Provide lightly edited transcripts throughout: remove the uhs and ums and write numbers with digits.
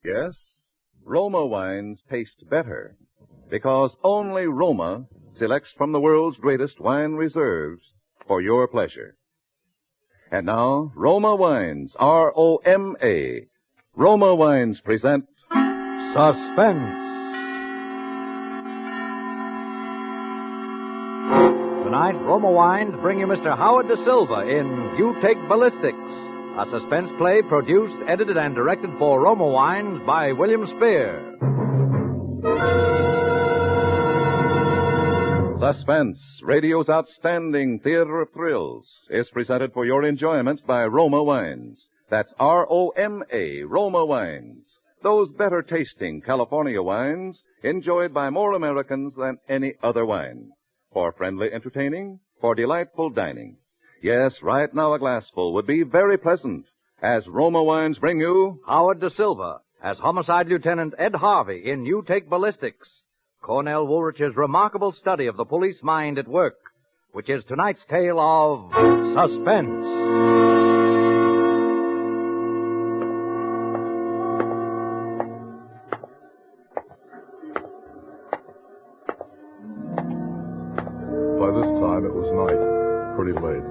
Yes, Roma wines taste better because only Roma selects from the world's greatest wine reserves for your pleasure. And now, Roma Wines, R-O-M-A. Roma Wines present Suspense. Tonight, Roma Wines bring you Mr. Howard Da Silva in You Take Ballistics, a suspense play produced, edited, and directed for Roma Wines by William Spear. Suspense, radio's outstanding theater of thrills, is presented for your enjoyment by Roma Wines. That's R-O-M-A, Roma Wines. Those better-tasting California wines enjoyed by more Americans than any other wine. For friendly entertaining, for delightful dining. Yes, right now a glassful would be very pleasant, as Roma Wines bring you Howard Da Silva as Homicide Lieutenant Ed Harvey in You Take Ballistics, Cornell Woolrich's remarkable study of the police mind at work, which is tonight's tale of Suspense. By this time, it was night, pretty late.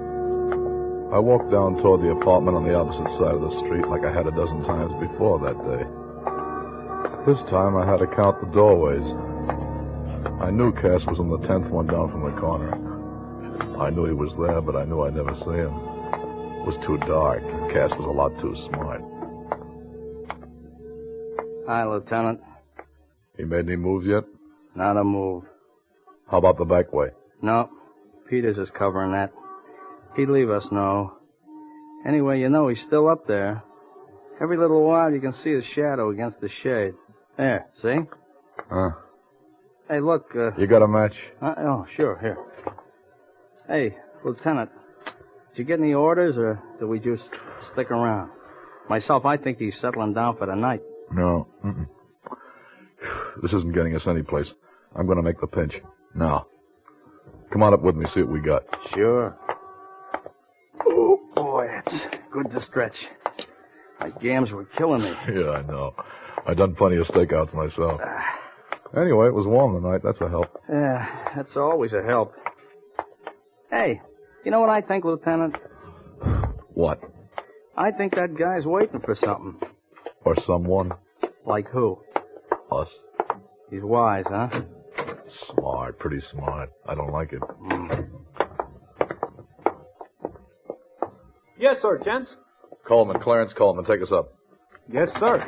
I walked down toward the apartment on the opposite side of the street like I had a dozen times before that day. This time, I had to count the doorways. I knew Cass was on the 10th one down from the corner. I knew he was there, but I knew I'd never see him. It was too dark. Cass was a lot too smart. Hi, Lieutenant. He made any moves yet? Not a move. How about the back way? No. Peters is covering that. He'd leave us know. Anyway, you know he's still up there. Every little while you can see his shadow against the shade. There, see? Hey, look, You got a match? oh, sure, here. Hey, Lieutenant, did you get any orders, or did we just stick around? Myself, I think he's settling down for the night. No. This isn't getting us any place. I'm going to make the pinch. Now. Come on up with me, see what we got. Sure. Oh, boy, it's good to stretch. My gams were killing me. Yeah, I know. I done plenty of stakeouts myself. Anyway, it was warm tonight. That's a help. Yeah, that's always a help. Hey, you know what I think, Lieutenant? What? I think that guy's waiting for something. Or someone? Like who? Us. He's wise, huh? Smart, pretty smart. I don't like it. Yes, sir, gents. Coleman, Clarence Coleman, take us up. Yes, sir.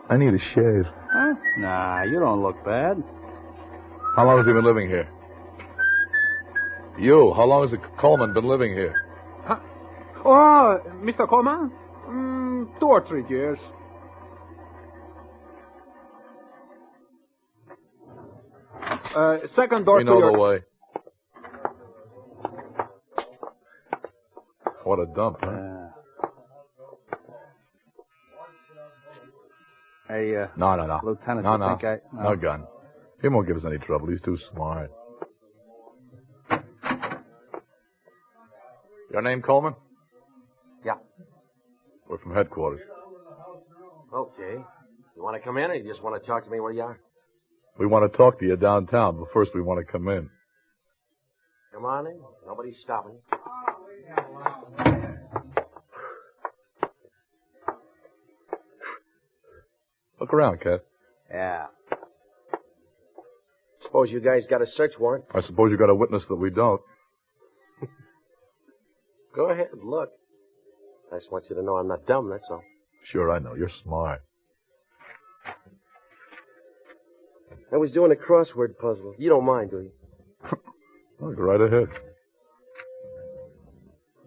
I need a shave. Huh? Nah, you don't look bad. How long has he been living here? You, how long has Coleman been living here? Huh? Oh, Mr. Coleman? 2 or 3 years. Second door We to know your... the way. What a dump, huh? Hey, No. Lieutenant, No, you no. think No gun. He won't give us any trouble. He's too smart. Your name, Coleman? Yeah. We're from headquarters. Okay. You want to come in, or you just want to talk to me where you are? We want to talk to you downtown, but first we want to come in. Come on in. Nobody's stopping you. Look around, Cat. Yeah. Suppose you guys got a search warrant. I suppose you got a witness that we don't. Go ahead, look. I just want you to know I'm not dumb, that's all. Sure, I know. You're smart. I was doing a crossword puzzle. You don't mind, do you? Well, go right ahead.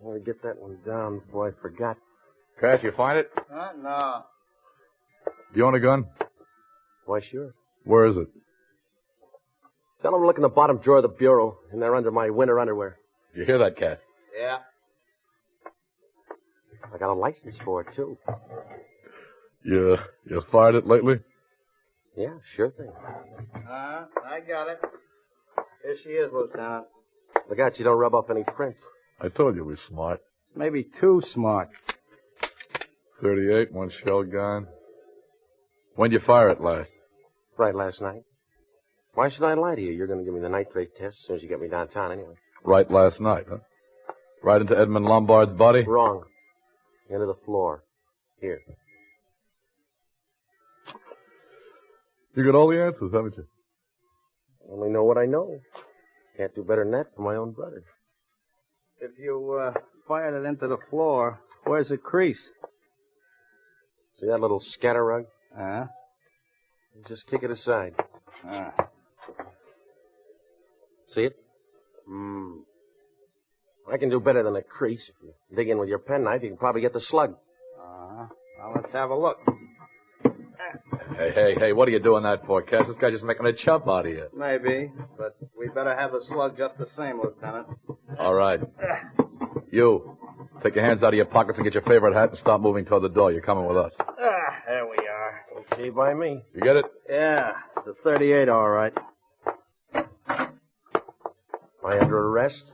I want to get that one down before I forgot. Cash, you find it? No. Do you own a gun? Why, sure. Where is it? Tell them to look in the bottom drawer of the bureau, and they're under my winter underwear. You hear that, Cash? Yeah. I got a license for it, too. You fired it lately? Yeah, sure thing. I got it. Here she is, Lieutenant. Look out, you don't rub off any prints. I told you we're smart. Maybe too smart. .38, one shell gone. When'd you fire it last? Right last night. Why should I lie to you? You're going to give me the nitrate test as soon as you get me downtown anyway. Right last night, huh? Right into Edmund Lombard's body? Wrong. Into the floor. Here. You got all the answers, haven't you? I only know what I know. Can't do better than that for my own brother. If you fired it into the floor, where's the crease? See that little scatter rug? Uh-huh. Just kick it aside. See it? I can do better than a crease. If you dig in with your penknife, you can probably get the slug. Well, let's have a look. Hey, what are you doing that for, Cass? This guy's just making a chump out of you. Maybe, but we better have the slug just the same, Lieutenant. All right. You, take your hands out of your pockets and get your favorite hat and start moving toward the door. You're coming with us. There we are. Okay by me. You get it? Yeah, it's a 38, all right. Am I under arrest?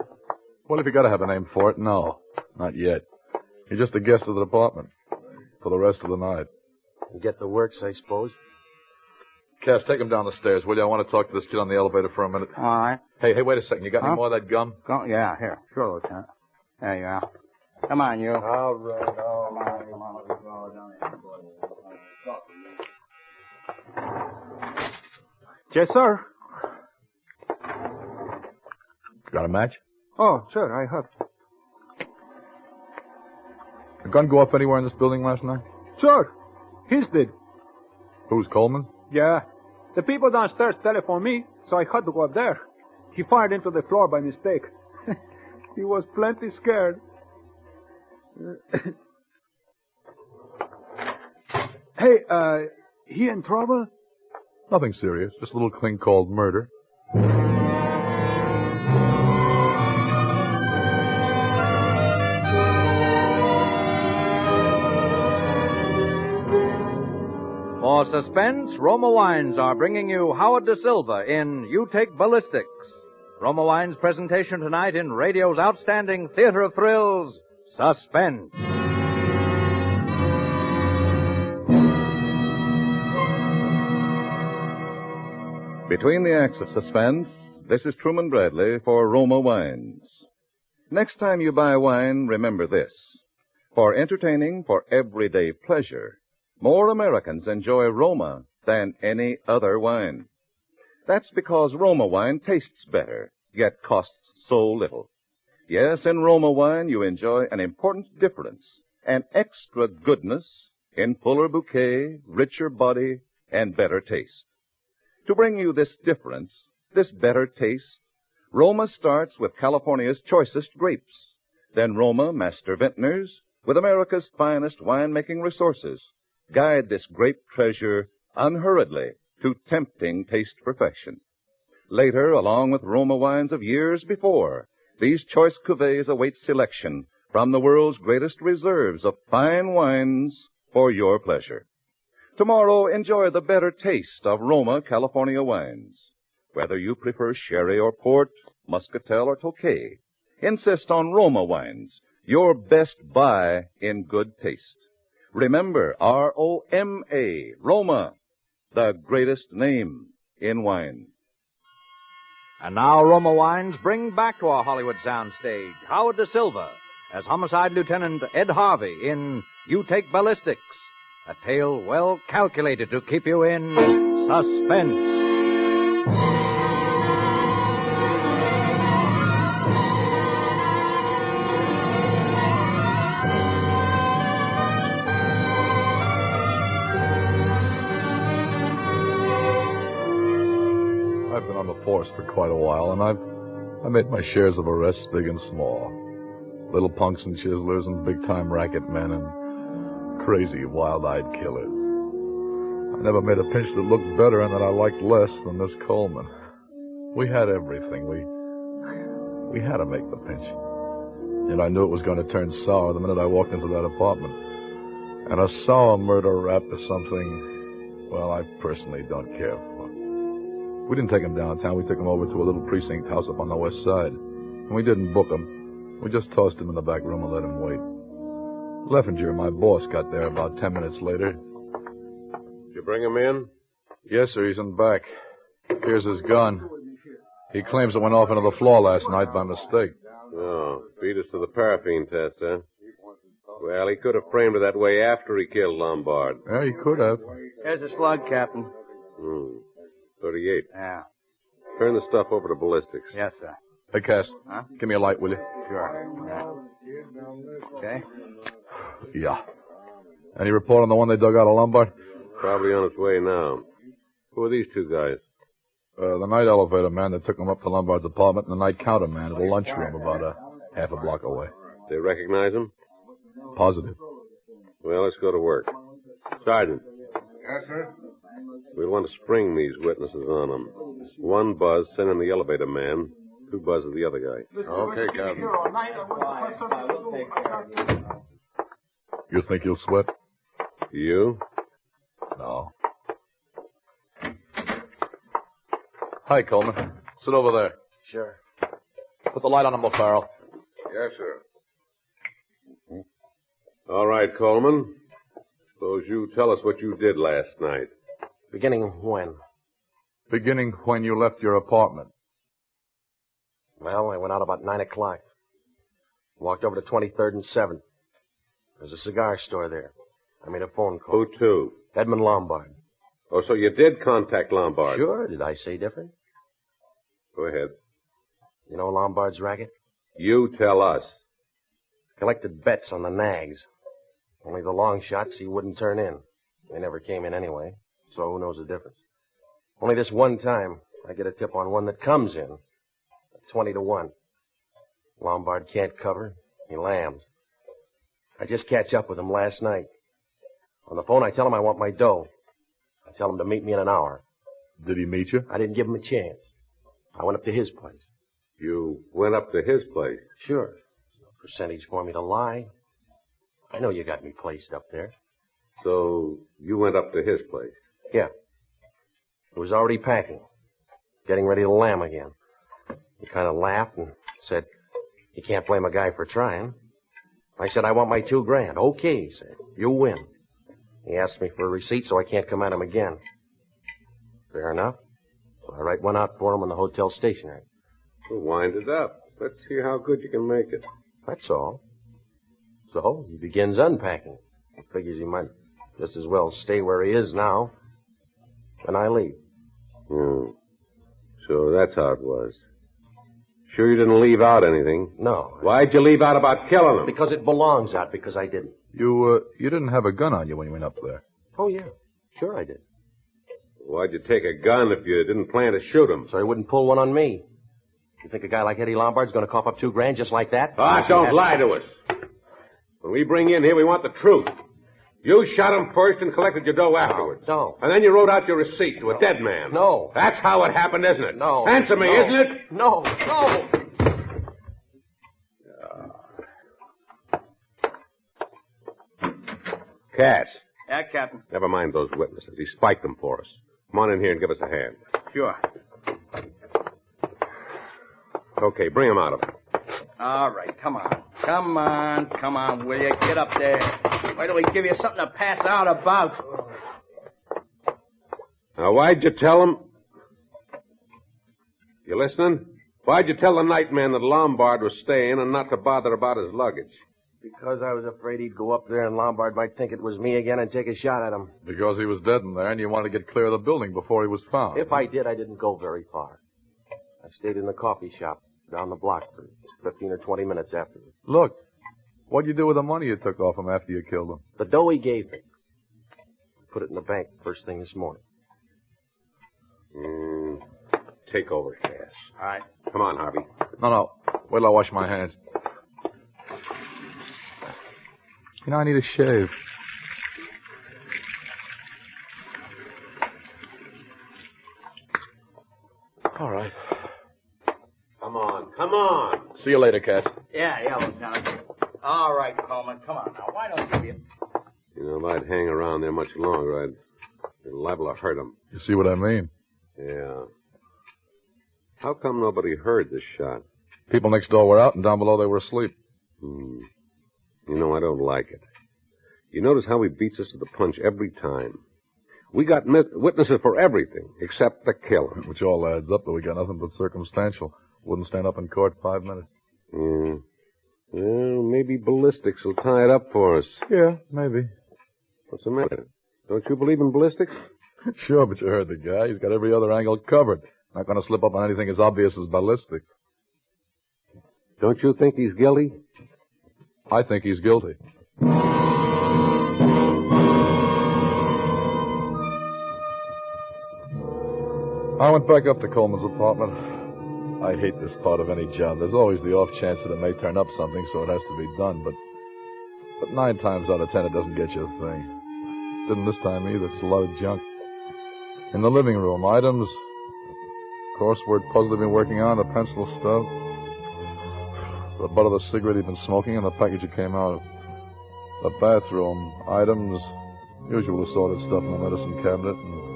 Well, if you gotta have a name for it, no. Not yet. You're just a guest of the department. For the rest of the night. You get the works, I suppose. Cass, take him down the stairs, will you? I want to talk to this kid on the elevator for a minute. All right. Hey, wait a second. You got any more of that gum? Yeah, here. Sure, Lieutenant. There you are. Come on, you. All right. Come on. Let's go down here. Yes, sir. Got a match? Oh, sure, I have. A gun go off anywhere in this building last night? Sure. His did. Who's, Coleman? Yeah. The people downstairs telephoned me, so I had to go up there. He fired into the floor by mistake. He was plenty scared. Hey, he in trouble? Nothing serious. Just a little thing called murder. For Suspense, Roma Wines are bringing you Howard Da Silva in You Take Ballistics. Roma Wines' presentation tonight in radio's outstanding theater of thrills, Suspense. Between the acts of Suspense, this is Truman Bradley for Roma Wines. Next time you buy wine, remember this. For entertaining, for everyday pleasure, more Americans enjoy Roma than any other wine. That's because Roma wine tastes better, yet costs so little. Yes, in Roma wine you enjoy an important difference, an extra goodness in fuller bouquet, richer body, and better taste. To bring you this difference, this better taste, Roma starts with California's choicest grapes. Then Roma Master Vintners, with America's finest winemaking resources, guide this grape treasure unhurriedly to tempting taste perfection. Later, along with Roma wines of years before, these choice cuvées await selection from the world's greatest reserves of fine wines for your pleasure. Tomorrow, enjoy the better taste of Roma California wines. Whether you prefer sherry or port, muscatel or tokay, insist on Roma wines, your best buy in good taste. Remember, R-O-M-A, Roma, the greatest name in wine. And now Roma Wines bring back to our Hollywood soundstage Howard Da Silva as Homicide Lieutenant Ed Harvey in You Take Ballistics, a tale well calculated to keep you in suspense. I've been on the force for quite a while, and I've made my shares of arrests big and small. Little punks and chiselers and big-time racket men and crazy, wild-eyed killers. I never made a pinch that looked better and that I liked less than this Coleman. We had everything. We had to make the pinch. Yet I knew it was going to turn sour the minute I walked into that apartment. And a sour murder rap is something, well, I personally don't care for. We didn't take him downtown. We took him over to a little precinct house up on the west side. And we didn't book him. We just tossed him in the back room and let him wait. Leffinger, my boss, got there about 10 minutes later. Did you bring him in? Yes, sir, he's in back. Here's his gun. He claims it went off into the floor last night by mistake. Oh, beat us to the paraffin test, huh? Well, he could have framed it that way after he killed Lombard. Yeah, he could have. Here's a slug, Captain. 38. Yeah. Turn the stuff over to ballistics. Yes, sir. Hey, Cass. Huh? Give me a light, will you? Sure. Yeah. Okay. Yeah. Any report on the one they dug out of Lombard? Probably on its way now. Who are these two guys? The night elevator man that took him up to Lombard's apartment and the night counter man at a lunchroom about a half a block away. They recognize him? Positive. Well, let's go to work. Sergeant. Yes, sir? We'll want to spring these witnesses on them. One buzz, send in the elevator man. 2 buzzes the other guy. Okay, Captain. You think you'll sweat? You? No. Hi, Coleman. Sit over there. Sure. Put the light on him, O'Farrell. Yes, sir. All right, Coleman. Suppose you tell us what you did last night. Beginning when? Beginning when you left your apartment. Well, I went out about 9 o'clock. Walked over to 23rd and 7th. There's a cigar store there. I made a phone call. Who to? Edmund Lombard. Oh, so you did contact Lombard? Sure. Did I say different? Go ahead. You know Lombard's racket? You tell us. Collected bets on the nags. Only the long shots he wouldn't turn in. They never came in anyway, so who knows the difference? Only this one time, I get a tip on one that comes in. 20 to 1. Lombard can't cover. He lambs. I just catch up with him last night. On the phone, I tell him I want my dough. I tell him to meet me in an hour. Did he meet you? I didn't give him a chance. I went up to his place. You went up to his place? Sure. No percentage for me to lie. I know you got me placed up there. So you went up to his place? Yeah. He was already packing. Getting ready to lamb again. He kind of laughed and said, "You can't blame a guy for trying." I said, "I want my $2,000. Okay," he said. "You win." He asked me for a receipt so I can't come at him again. Fair enough. So I write one out for him in the hotel stationery. Well, wind it up. Let's see how good you can make it. That's all. So he begins unpacking. He figures he might just as well stay where he is now. Then I leave. So that's how it was. Sure you didn't leave out anything? No. Why'd you leave out about killing him? Because it belongs out, because I didn't. You didn't have a gun on you when you went up there. Oh, yeah. Sure I did. Why'd you take a gun if you didn't plan to shoot him? So he wouldn't pull one on me. You think a guy like Eddie Lombard's going to cough up $2,000 just like that? Don't lie to us. When we bring you in here, we want the truth. You shot him first and collected your dough afterwards. No. And then you wrote out your receipt to a dead man. No. That's how it happened, isn't it? No. Answer me, isn't it? No. Cass. Yeah, Captain. Never mind those witnesses. He spiked them for us. Come on in here and give us a hand. Sure. Okay, bring him out of it. All right, come on. Come on, will you? Get up there. Why don't we give you something to pass out about? Now, why'd you tell him? You listening? Why'd you tell the night man that Lombard was staying and not to bother about his luggage? Because I was afraid he'd go up there and Lombard might think it was me again and take a shot at him. Because he was dead in there and you wanted to get clear of the building before he was found. If I did, I didn't go very far. I stayed in the coffee shop down the block for 15 or 20 minutes afterwards. Look, what'd you do with the money you took off him after you killed him? The dough he gave me. Put it in the bank first thing this morning. Take over, Cass. All right. Come on, Harvey. No. Wait till I wash my hands. You know, I need a shave. All right. Come on. See you later, Cass. Yeah, Lieutenant. All right, Coleman, come on now. Why don't you... You know, if I'd hang around there much longer, I'd be liable to hurt him. You see what I mean? Yeah. How come nobody heard the shot? People next door were out, and down below they were asleep. You know, I don't like it. You notice how he beats us to the punch every time. We got witnesses for everything except the killing. Which all adds up, but we got nothing but circumstantial. Wouldn't stand up in court 5 minutes. Yeah. Well, maybe ballistics will tie it up for us. Yeah, maybe. What's the matter? Don't you believe in ballistics? Sure, but you heard the guy. He's got every other angle covered. Not going to slip up on anything as obvious as ballistics. Don't you think he's guilty? I think he's guilty. I went back up to Coleman's apartment. I hate this part of any job. There's always the off chance that it may turn up something, so it has to be done. But 9 times out of 10, it doesn't get you a thing. Didn't this time either. It's a lot of junk. In the living room, items, crossword puzzle he'd been working on, the pencil stub, the butt of the cigarette he'd been smoking, and the package it came out of. The bathroom, items, usual assorted stuff in the medicine cabinet, and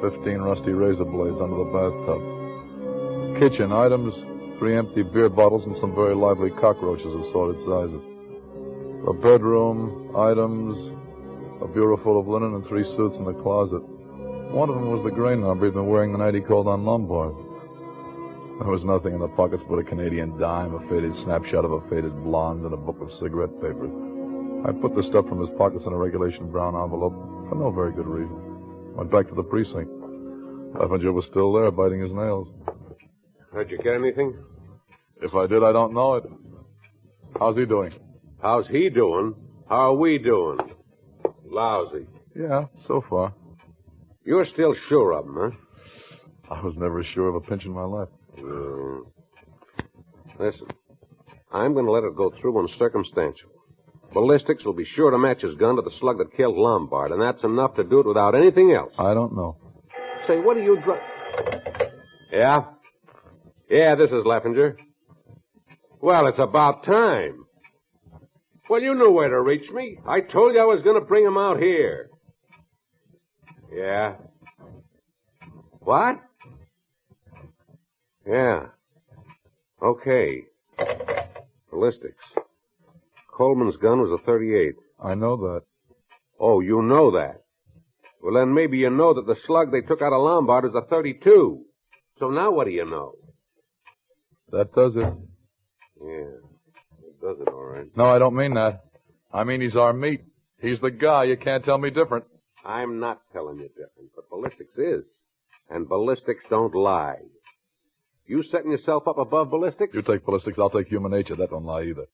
15 rusty razor blades under the bathtub. Kitchen items, 3 empty beer bottles and some very lively cockroaches of assorted sizes. The bedroom, items, a bureau full of linen and 3 suits in the closet. One of them was the gray number he'd been wearing the night he called on Lombard. There was nothing in the pockets but a Canadian dime, a faded snapshot of a faded blonde, and a book of cigarette papers. I put the stuff from his pockets in a regulation brown envelope for no very good reason. Went back to the precinct. Heffinger was still there, biting his nails. Did you get anything? If I did, I don't know it. How's he doing? How's he doing? How are we doing? Lousy. Yeah, so far. You're still sure of him, huh? I was never sure of a pinch in my life. Listen, I'm going to let it go through on circumstantial. Ballistics will be sure to match his gun to the slug that killed Lombard, and that's enough to do it without anything else. I don't know. Say, what are you Yeah? Yeah, this is Leffinger. Well, it's about time. Well, you knew where to reach me. I told you I was going to bring him out here. Yeah. What? Yeah. Okay. Ballistics. Coleman's gun was a .38. I know that. Oh, you know that. Well, then maybe you know that the slug they took out of Lombard is a .32. So now what do you know? That does it. Yeah, it does it all right. No, I don't mean that. I mean he's our meat. He's the guy. You can't tell me different. I'm not telling you different, but ballistics is. And ballistics don't lie. You setting yourself up above ballistics? You take ballistics, I'll take human nature. That don't lie either.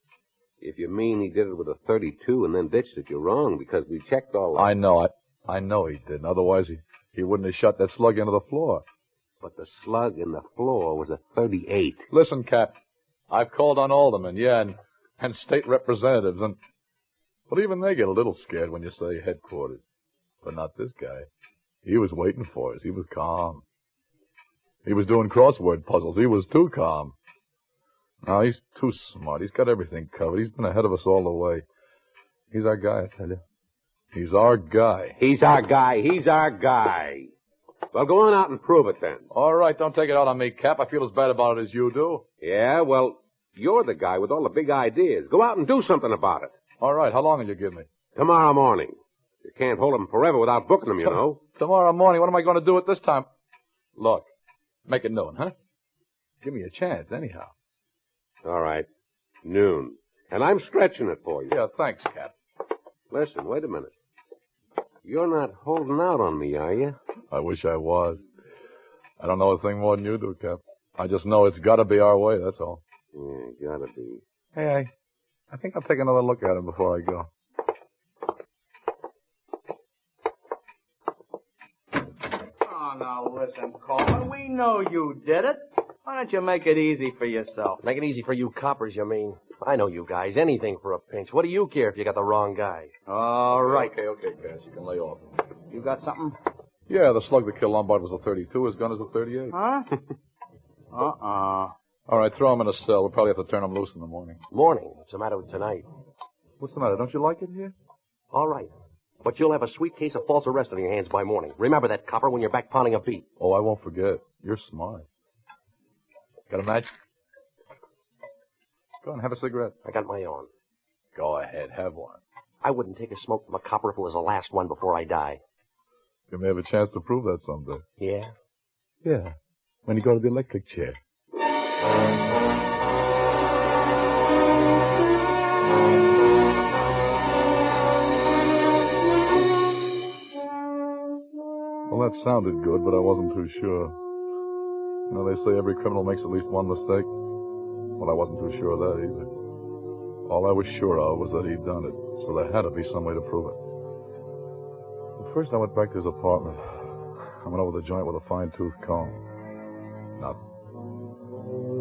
If you mean he did it with a .32 and then ditched it, you're wrong, because we checked all that. I know it. I know he didn't. Otherwise, he wouldn't have shot that slug into the floor. But the slug in the floor was a .38. Listen, Cap, I've called on aldermen, yeah, and state representatives, but even they get a little scared when you say headquarters. But not this guy. He was waiting for us. He was calm. He was doing crossword puzzles. He was too calm. No, he's too smart. He's got everything covered. He's been ahead of us all the way. He's our guy, I tell you. He's our guy. He's our guy. He's our guy. Well, go on out and prove it then. All right, don't take it out on me, Cap. I feel as bad about it as you do. Yeah, well, you're the guy with all the big ideas. Go out and do something about it. All right, how long will you give me? Tomorrow morning. You can't hold them forever without booking them, you know. Tomorrow morning? What am I going to do at this time? Look, make it noon, huh? Give me a chance, anyhow. All right, noon. And I'm stretching it for you. Yeah, thanks, Cap. Listen, wait a minute. You're not holding out on me, are you? I wish I was. I don't know a thing more than you do, Cap. I just know it's got to be our way, that's all. Yeah, gotta be. Hey, I think I'll take another look at him before I go. Oh, now listen, Coleman. We know you did it. Why don't you make it easy for yourself? Make it easy for you coppers, you mean? I know you guys. Anything for a pinch. What do you care if you got the wrong guy? All right. Okay, Cass. You can lay off. You got something? Yeah, the slug that killed Lombard was a .32. His gun is a .38. Huh? All right, throw him in a cell. We'll probably have to turn him loose in the morning. Morning. What's the matter with tonight? What's the matter? Don't you like it here? All right. But you'll have a sweet case of false arrest on your hands by morning. Remember that, copper, when you're back pounding a beat. Oh, I won't forget. You're smart. Got a match? Go on, have a cigarette. I got my own. Go ahead, have one. I wouldn't take a smoke from a copper if it was the last one before I die. You may have a chance to prove that someday. Yeah? Yeah. When you go to the electric chair. Well, that sounded good, but I wasn't too sure. You know, they say every criminal makes at least one mistake. Well, I wasn't too sure of that either. All I was sure of was that he'd done it, so there had to be some way to prove it. But first, I went back to his apartment. I went over the joint with a fine-tooth comb. Nothing.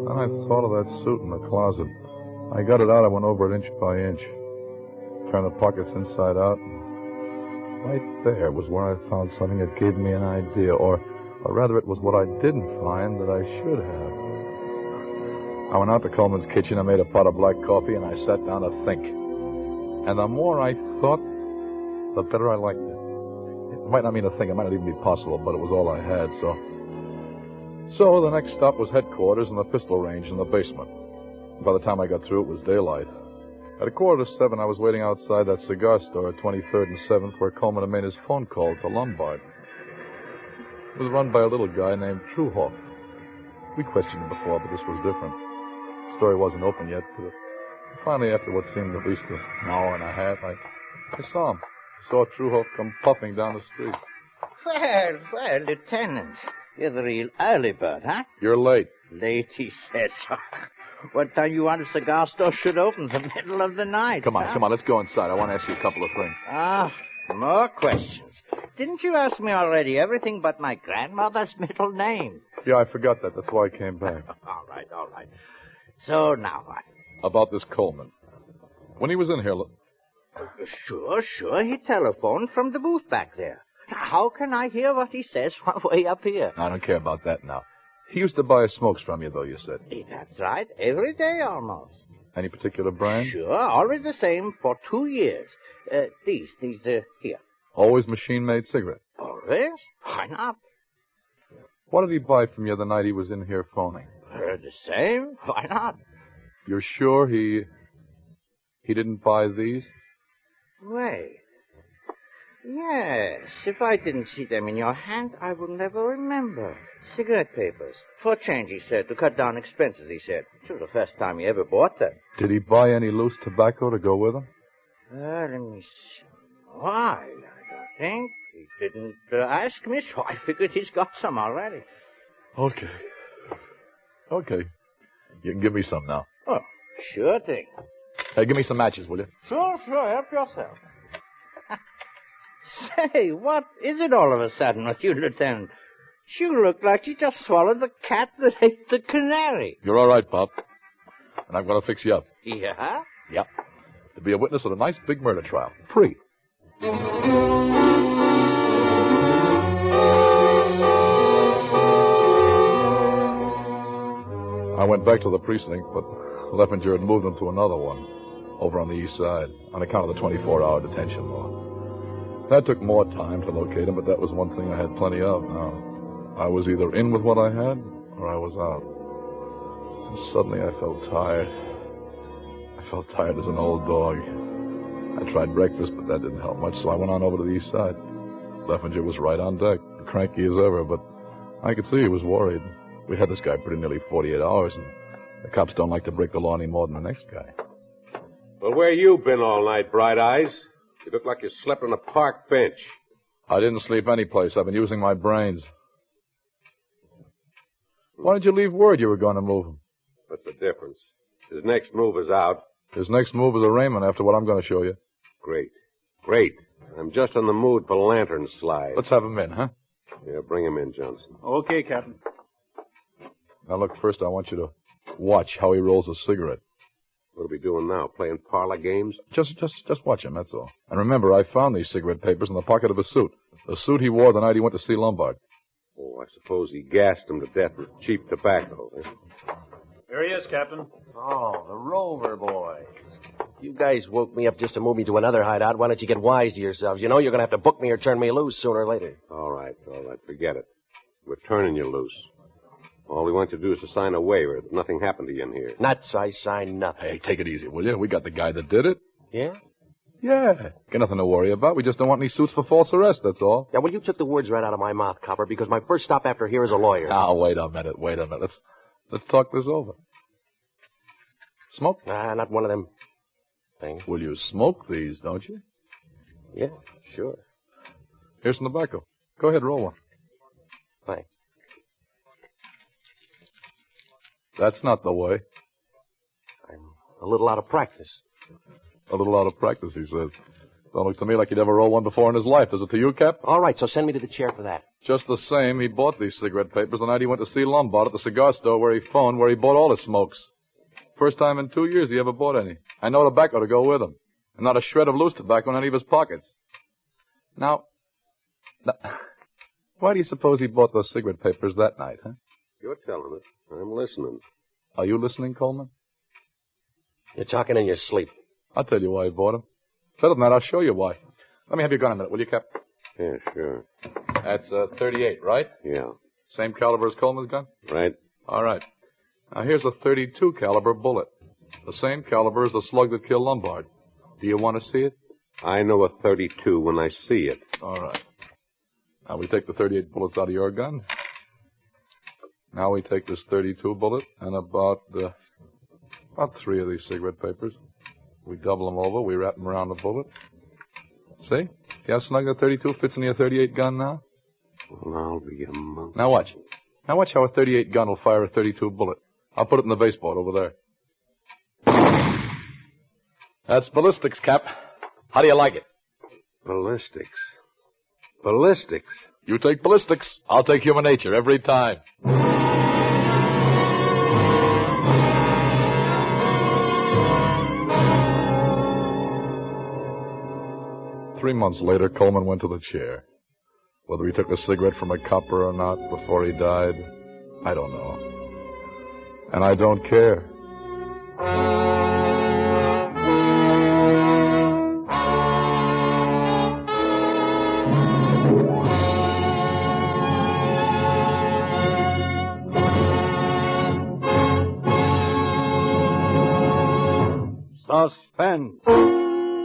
Then I thought of that suit in the closet. I got it out. I went over it inch by inch. Turned the pockets inside out. And right there was where I found something that gave me an idea, or rather, it was what I didn't find that I should have. I went out to Coleman's kitchen, I made a pot of black coffee, and I sat down to think. And the more I thought, the better I liked it. It might not mean a thing, it might not even be possible, but it was all I had, So the next stop was headquarters in the pistol range in the basement. By the time I got through, it was daylight. At 6:45, I was waiting outside that cigar store at 23rd and 7th where Coleman had made his phone call to Lombard. It was run by a little guy named Truhoff. We questioned him before, but this was different. The story wasn't open yet, but finally, after what seemed at least an hour and a half, I saw him. I saw Truhoff come puffing down the street. Well, Lieutenant, you're the real early bird, huh? You're late. Late, he says. What time you want a cigar store should open? The middle of the night. Come on, let's go inside. I want to ask you a couple of things. More questions. Didn't you ask me already everything but my grandmother's middle name? Yeah, I forgot that. That's why I came back. All right. So now what? About this Coleman. When he was in here... Sure. He telephoned from the booth back there. How can I hear what he says from way up here? I don't care about that now. He used to buy smokes from you, though, you said. That's right. Every day almost. Any particular brand? Sure. Always the same for 2 years. These here. Always machine-made cigarette? Always? Why not? What did he buy from you the night he was in here phoning? The same. Why not? You're sure he didn't buy these? Wait. Yes. If I didn't see them in your hand, I would never remember. Cigarette papers. For change, he said. To cut down expenses, he said. It was the first time he ever bought them. Did he buy any loose tobacco to go with them? Let me see. Why, I don't think. He didn't ask me, so I figured he's got some already. Okay. You can give me some now. Oh, sure thing. Hey, give me some matches, will you? Sure. Help yourself. Say, what is it all of a sudden with you, Lieutenant? You look like you just swallowed the cat that ate the canary. You're all right, Pop. And I'm going to fix you up. Yeah? Yep. To be a witness at a nice big murder trial. Free. I went back to the precinct, but Leffinger had moved him to another one, over on the east side, on account of the 24-hour detention law. That took more time to locate him, but that was one thing I had plenty of now. I was either in with what I had, or I was out. And suddenly I felt tired. I felt tired as an old dog. I tried breakfast, but that didn't help much, so I went on over to the east side. Leffinger was right on deck, cranky as ever, but I could see he was worried. We had this guy pretty nearly 48 hours, and the cops don't like to break the law any more than the next guy. Well, where you been all night, Bright Eyes? You look like you slept on a park bench. I didn't sleep anyplace. I've been using my brains. Why didn't you leave word you were going to move him? What's the difference? His next move is out. His next move is arraignment after what I'm going to show you. Great. I'm just in the mood for lantern slide. Let's have him in, huh? Yeah, bring him in, Johnson. Okay, Captain. Now, look, first I want you to watch how he rolls a cigarette. What'll we be doing now? Playing parlor games? Just watch him, that's all. And remember, I found these cigarette papers in the pocket of his suit. The suit he wore the night he went to see Lombard. Oh, I suppose he gassed him to death with cheap tobacco. Eh? Here he is, Captain. Oh, the Rover boys. You guys woke me up just to move me to another hideout. Why don't you get wise to yourselves? You know you're going to have to book me or turn me loose sooner or later. All right. Forget it. We're turning you loose. All we want you to do is to sign a waiver that nothing happened to you in here. Nuts, I signed nothing. Hey, take it easy, will you? We got the guy that did it. Yeah? Yeah. Got nothing to worry about. We just don't want any suits for false arrest, that's all. Yeah, well, you took the words right out of my mouth, Copper, because my first stop after here is a lawyer. Now, wait a minute. Let's talk this over. Smoke? Nah, not one of them things. Well, you smoke these, don't you? Yeah, sure. Here's some tobacco. Go ahead, roll one. Thanks. That's not the way. I'm a little out of practice. A little out of practice, he says. Don't look to me like he'd ever rolled one before in his life. Is it to you, Cap? All right, so send me to the chair for that. Just the same, he bought these cigarette papers the night he went to see Lombard at the cigar store where he phoned, where he bought all his smokes. First time in 2 years he ever bought any. I know tobacco to go with them. And not a shred of loose tobacco in any of his pockets. Now, why do you suppose he bought those cigarette papers that night, huh? You're telling it. I'm listening. Are you listening, Coleman? You're talking in your sleep. I'll tell you why he bought them. Better than that, I'll show you why. Let me have your gun a minute, will you, Cap? Yeah, sure. That's 38, right? Yeah. Same caliber as Coleman's gun? Right. All right. Now, here's a 32 caliber bullet. The same caliber as the slug that killed Lombard. Do you want to see it? I know a 32 when I see it. All right. Now, we take the 38 bullets out of your gun. Now we take this 32 bullet and about 3 of these cigarette papers. We double them over. We wrap them around the bullet. See? See how snug the 32 fits in your 38 gun now? Well, I'll be a monk. Now watch. Now watch how a 38 gun will fire a 32 bullet. I'll put it in the baseboard over there. That's ballistics, Cap. How do you like it? Ballistics. Ballistics. You take ballistics, I'll take human nature every time. 3 months later, Coleman went to the chair. Whether he took a cigarette from a copper or not before he died, I don't know. And I don't care. Suspense.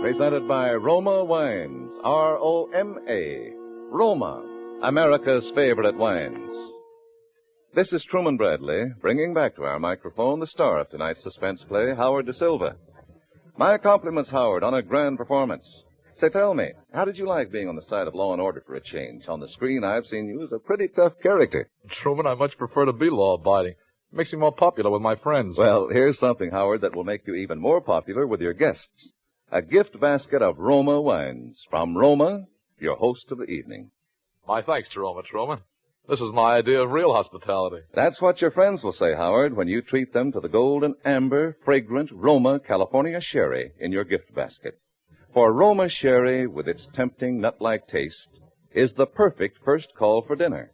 Presented by Roma Wines, R-O-M-A. Roma, America's favorite wines. This is Truman Bradley, bringing back to our microphone the star of tonight's suspense play, Howard Da Silva. My compliments, Howard, on a grand performance. Say, tell me, how did you like being on the side of Law and Order for a change? On the screen, I've seen you as a pretty tough character. Truman, I much prefer to be law-abiding. It makes me more popular with my friends. Well, here's something, Howard, that will make you even more popular with your guests. A gift basket of Roma wines. From Roma, your host of the evening. My thanks to Roma, Truman. This is my idea of real hospitality. That's what your friends will say, Howard, when you treat them to the golden amber, fragrant Roma California Sherry in your gift basket. For Roma Sherry, with its tempting nut-like taste, is the perfect first call for dinner,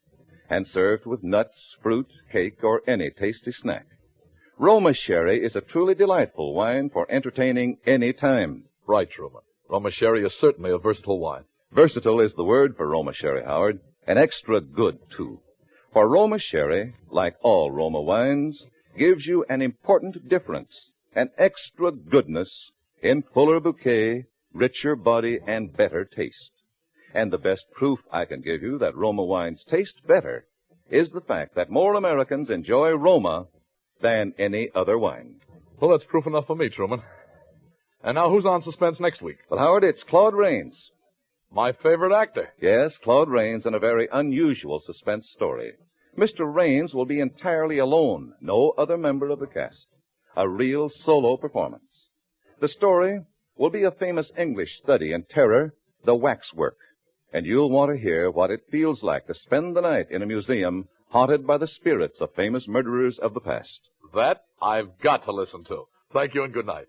and served with nuts, fruit, cake, or any tasty snack. Roma Sherry is a truly delightful wine for entertaining any time. Right, Truman. Roma Sherry is certainly a versatile wine. Versatile is the word for Roma Sherry, Howard, and extra good, too. For Roma Sherry, like all Roma wines, gives you an important difference, an extra goodness in fuller bouquet, richer body, and better taste. And the best proof I can give you that Roma wines taste better is the fact that more Americans enjoy Roma than any other wine. Well, that's proof enough for me, Truman. And now, who's on Suspense next week? Well, Howard, it's Claude Rains. My favorite actor. Yes, Claude Rains in a very unusual suspense story. Mr. Rains will be entirely alone, no other member of the cast. A real solo performance. The story will be a famous English study in terror, The Waxwork. And you'll want to hear what it feels like to spend the night in a museum haunted by the spirits of famous murderers of the past. That I've got to listen to. Thank you and good night.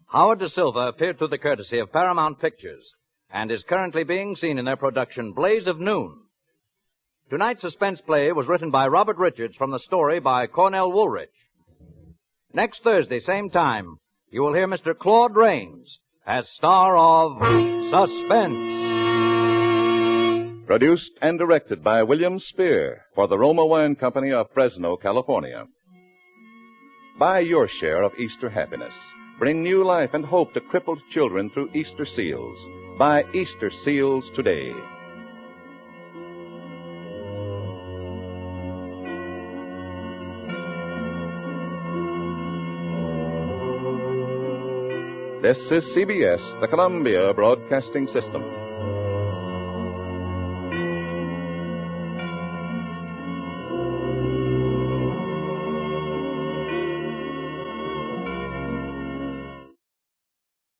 Howard Da Silva appeared through the courtesy of Paramount Pictures and is currently being seen in their production Blaze of Noon. Tonight's suspense play was written by Robert Richards from the story by Cornell Woolrich. Next Thursday, same time, you will hear Mr. Claude Rains as star of Suspense. Produced and directed by William Spear for the Roma Wine Company of Fresno, California. Buy your share of Easter happiness. bring new life and hope to crippled children through Easter seals. Buy Easter seals today. This is CBS, the Columbia Broadcasting System.